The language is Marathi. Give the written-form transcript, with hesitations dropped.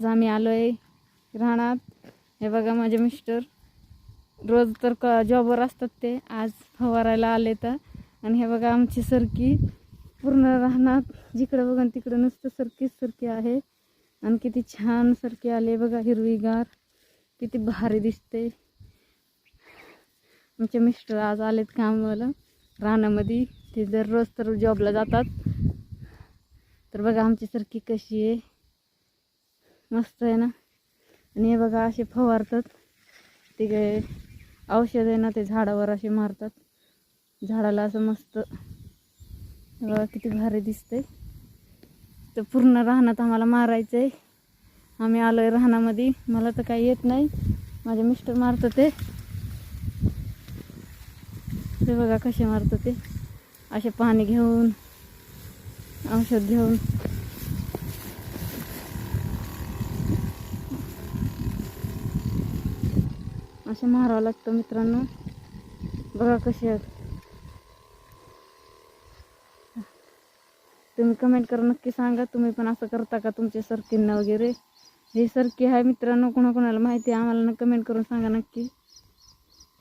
आम्ही आलोय रानात. हे बघा माझे मिस्टर रोज तर जॉबवर असतात, ते आज फवारायला आले तर. आणि हे बघा आमची सरकी पूर्ण रानात जिकडं बघा तिकडं नुसतं सरकी आहे. आणि किती छान सरकी आले बघा, हिरवीगार, किती भारी दिसते. आमचे मिस्टर आज आलेत कामाला रानामध्ये. ते दररोज तर जॉबला जातात. तर बघा आमची सरकी कशी आहे, मस्त आहे ना. आणि हे बघा असे फवारतात, ते काय औषध आहे ना, ते झाडावर असे मारतात, झाडाला असं मस्त. बघा किती भारी दिसतंय. तर पूर्ण रानात आम्हाला मारायचं आहे. आम्ही आलोय रानामध्ये. मला तर काही येत नाही, माझे मिस्टर मारतात ते बघा कसे मारतात ते, असे पाणी घेऊन औषध घेऊन. असे मारावं लागतं मित्रांनो. बघा कसे आहेत. तुम्ही कमेंट करून नक्की सांगा, तुम्ही पण असं करता का तुमच्या सरकींना वगैरे. हे सरकी आहे मित्रांनो, कोणाकोणाला माहिती आहे आम्हाला कमेंट करून सांगा नक्की.